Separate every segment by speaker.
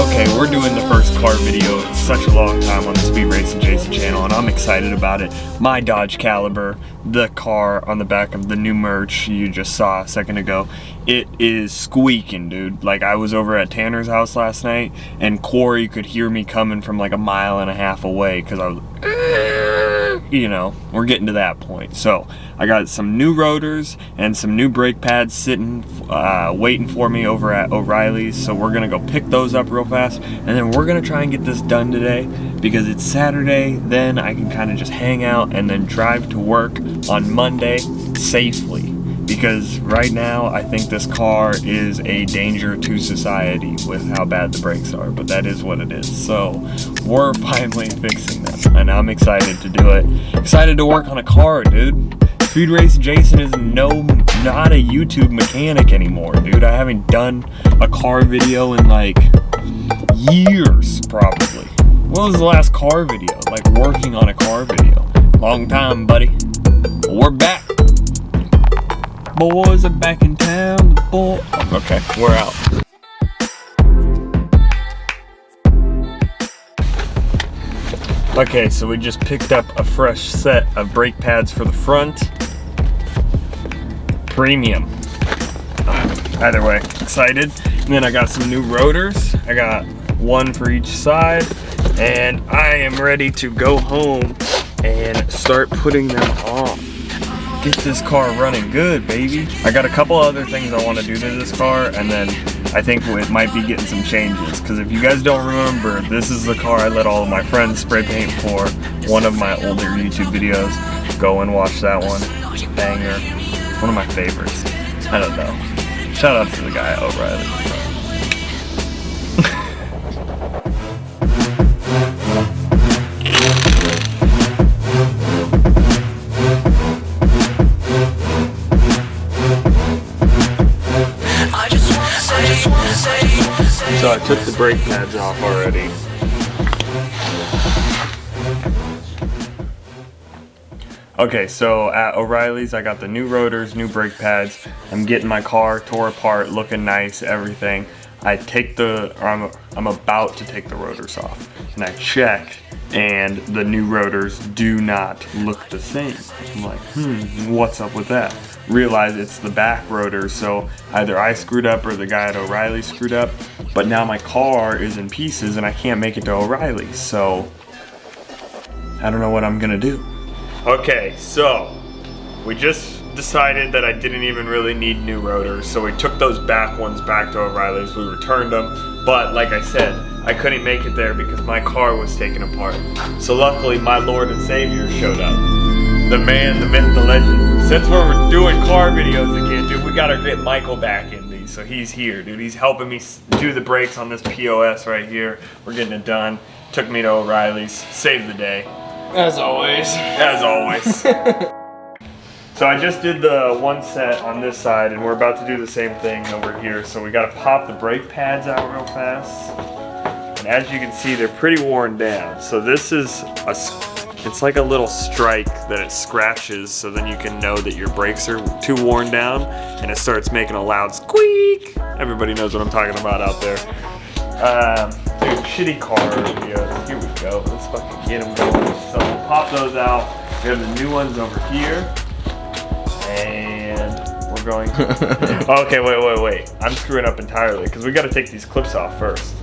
Speaker 1: Okay, we're doing the first car video in such a long time on the Speed Racing Jason channel, and I'm excited about it. My Dodge Caliber, the car on the back of the new merch you just saw a second ago, it is squeaking, dude. Like, I was over at Tanner's house last night, and Corey could hear me coming from like 1.5 miles away, because I was, you know, we're getting to that point. So, I got some new rotors and some new brake pads sitting, waiting for me over at O'Reilly's, so we're gonna go pick those up real fast, and then we're gonna try and get this done today, because it's Saturday. Then I can kind of just hang out and then drive to work on Monday safely, because right now I think this car is a danger to society with how bad the brakes are, but that is what it is. So we're finally fixing them, and I'm excited to do it. Excited to work on a car, dude. Speed Race Jason is not a YouTube mechanic anymore, dude. I haven't done a car video in like years, probably. What was the last car video? Like working on a car video. Long time, buddy. We're back. Boys are back in town. Okay, we're out. Okay, so we just picked up a fresh set of brake pads for the front. Premium. Either way, excited. And then I got some new rotors. I got one for each side. And I am ready to go home and start putting them on. Get this car running good, baby. I got a couple other things I want to do to this car, and then I think it might be getting some changes. Because if you guys don't remember, this is the car I let all of my friends spray paint for one of my older YouTube videos. Go and watch that one. Banger. One of my favorites. I don't know. Shout out to the guy at O'Reilly. So I took the brake pads off already. Okay, so at O'Reilly's I got the new rotors, new brake pads. I'm getting my car tore apart, looking nice, everything. I'm about to take the rotors off, and I check, and the new rotors do not look the same. I'm like, what's up with that? Realize it's the back rotors, so either I screwed up or the guy at O'Reilly screwed up, but now my car is in pieces and I can't make it to O'Reilly's, so I don't know what I'm gonna do. Okay, so we just decided that I didn't even really need new rotors, so we took those back ones back to O'Reilly's. We returned them, but like I said, I couldn't make it there because my car was taken apart. So luckily my Lord and Savior showed up. The man, the myth, the legend. Since we're doing car videos again, dude, we gotta get Michael back in these. So he's here, dude. He's helping me do the brakes on this POS right here. We're getting it done. Took me to O'Reilly's. Saved the day.
Speaker 2: As always.
Speaker 1: As always. So I just did the one set on this side, and we're about to do the same thing over here. So we gotta pop the brake pads out real fast. And as you can see, they're pretty worn down. So this is it's like a little strike that it scratches, so then you can know that your brakes are too worn down, and it starts making a loud squeak. Everybody knows what I'm talking about out there. Dude, shitty car videos. Here we go. Let's fucking get them going. So we'll pop those out. We have the new ones over here, and we're going. Okay, wait. I'm screwing up entirely because we got to take these clips off first.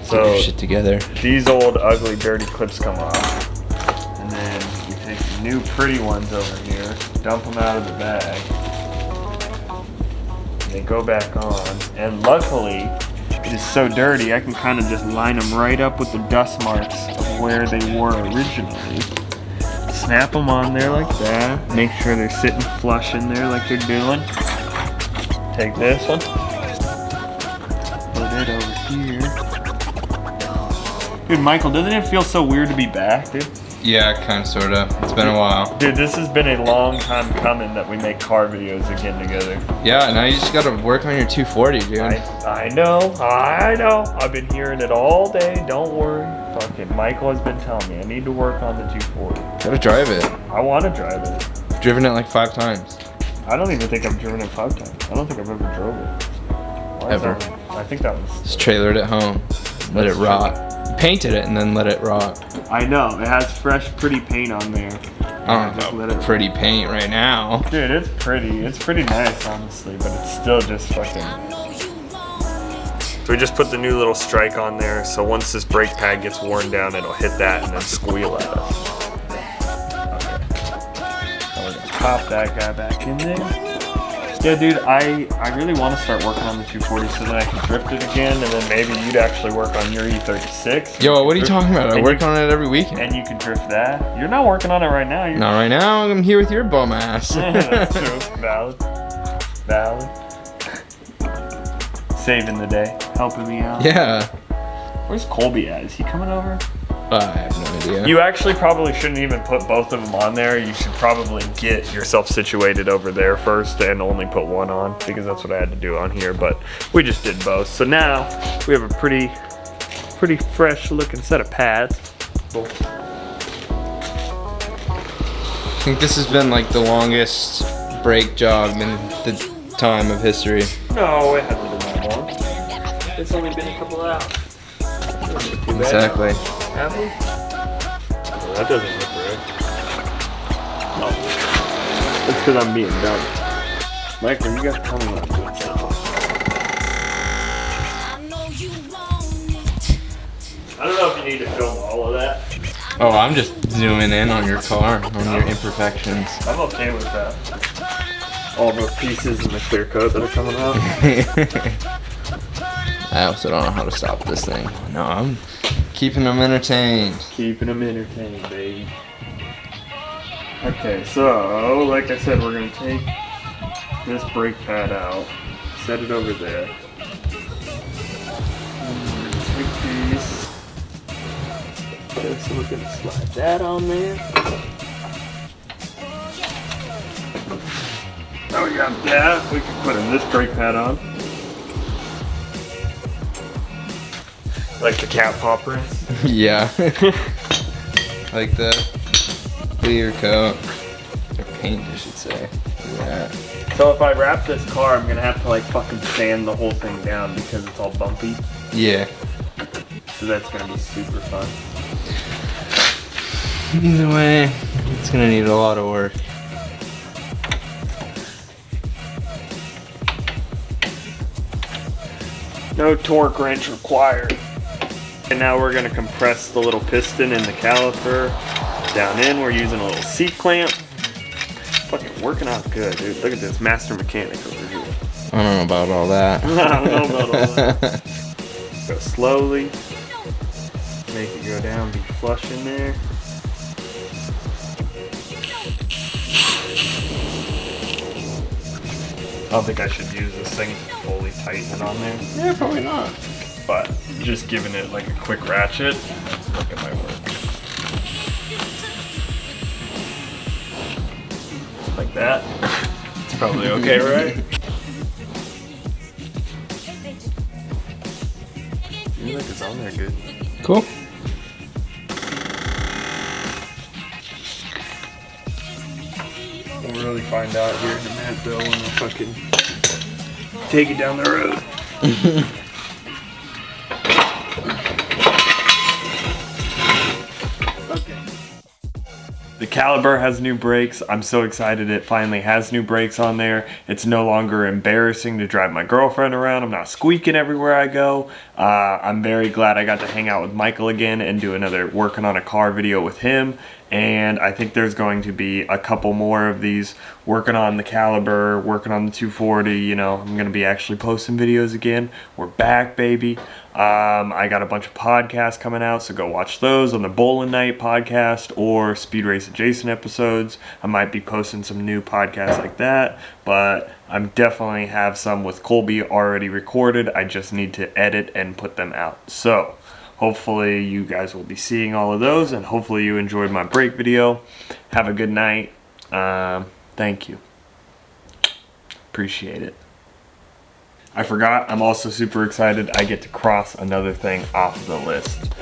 Speaker 1: So
Speaker 2: get your shit together. These
Speaker 1: old, ugly, dirty clips come off. And then we take the new pretty ones over here, dump them out of the bag. And they go back on. And luckily, it is so dirty, I can kind of just line them right up with the dust marks of where they were originally. Snap them on there like that. Make sure they're sitting flush in there like they're doing. Take this one. Put it over here. Dude, Michael, doesn't it feel so weird to be back, dude?
Speaker 2: Yeah, kinda, sorta. It's been a while.
Speaker 1: Dude, this has been a long time coming that we make car videos again together.
Speaker 2: Yeah, now you just gotta work on your 240, dude.
Speaker 1: I know. I've been hearing it all day. Don't worry. Fucking Michael has been telling me I need to work on the 240.
Speaker 2: Gotta drive it.
Speaker 1: I want to drive it.
Speaker 2: I've driven it like 5 times.
Speaker 1: I don't even think I've driven it 5 times. I don't think I've ever drove it.
Speaker 2: ever.
Speaker 1: I think that was.
Speaker 2: Just trailered it home, let it rot. Painted it and then let it rot.
Speaker 1: I know, it has fresh, pretty paint on there.
Speaker 2: I don't know, pretty paint right now.
Speaker 1: Dude, it's pretty. It's pretty nice, honestly, but it's still just fucking. So we just put the new little strike on there, so once this brake pad gets worn down, it'll hit that and then squeal at us. Okay. So we're gonna pop that guy back in there. Yeah, dude, I really want to start working on the 240 so that I can drift it again, and then maybe you'd actually work on your E36.
Speaker 2: Yo, what are you talking about? I work on it every weekend.
Speaker 1: And you can drift that. You're not working on it right now.
Speaker 2: Not right now. I'm here with your bum ass.
Speaker 1: Yeah, that's true. Valid. Saving the day. Helping me out.
Speaker 2: Yeah.
Speaker 1: Where's Colby at? Is he coming over?
Speaker 2: I have no idea.
Speaker 1: You actually probably shouldn't even put both of them on there. You should probably get yourself situated over there first and only put one on, because that's what I had to do on here, but we just did both. So now we have a pretty fresh looking set of pads. Cool.
Speaker 2: I think this has been like the longest brake job in the time of history.
Speaker 1: No, it hasn't been that long. It's only been a couple hours.
Speaker 2: Exactly.
Speaker 1: Have we? Oh, that doesn't look right. Oh. That's because I'm being dumb. Michael, you guys tell me what I'm doing. I don't know if you need to film all of that.
Speaker 2: Oh, I'm just zooming in on your car, on your imperfections.
Speaker 1: I'm okay with that. All those pieces in the clear coat that are coming out.
Speaker 2: I also don't know how to stop this thing. No, I'm keeping them entertained.
Speaker 1: Keeping them entertained, baby. Okay, so like I said, we're gonna take this brake pad out, set it over there. Take these. Okay, so we're gonna slide that on there. Oh, we got that. We can put in this brake pad on. Like the cat paw prints.
Speaker 2: Yeah. Like the clear coat. Or paint, I should say. Yeah.
Speaker 1: So if I wrap this car, I'm gonna have to like fucking sand the whole thing down because it's all bumpy.
Speaker 2: Yeah.
Speaker 1: So that's gonna be super fun.
Speaker 2: Either way, it's gonna need a lot of work.
Speaker 1: No torque wrench required. And now we're gonna compress the little piston in the caliper down in. We're using a little C-clamp. Fucking working out good, dude. Look at this master mechanic over here.
Speaker 2: I don't know about all that.
Speaker 1: I don't know about all that. Go slowly. Make it go down, be flush in there. I don't think I should use this thing to fully tighten it on there.
Speaker 2: Yeah, probably not.
Speaker 1: But just giving it like a quick ratchet, look at my work. Like that. It's probably okay, right? Seems like it's on there good.
Speaker 2: Cool.
Speaker 1: We'll really find out here in a minute though when we fucking take it down the road. The Caliber has new brakes. I'm so excited it finally has new brakes on there. It's no longer embarrassing to drive my girlfriend around. I'm not squeaking everywhere I go. I'm very glad I got to hang out with Michael again and do another working on a car video with him. And I think there's going to be a couple more of these working on the Caliber, working on the 240. You know, I'm going to be actually posting videos again. We're back, baby. I got a bunch of podcasts coming out, so go watch those on the Bowling Night podcast or Speed Race Adjacent episodes. I might be posting some new podcasts like that, but I'm definitely have some with Colby already recorded. I just need to edit and put them out. So hopefully you guys will be seeing all of those, and hopefully you enjoyed my brake video. Have a good night. Thank you. Appreciate it. I forgot, I'm also super excited I get to cross another thing off the list.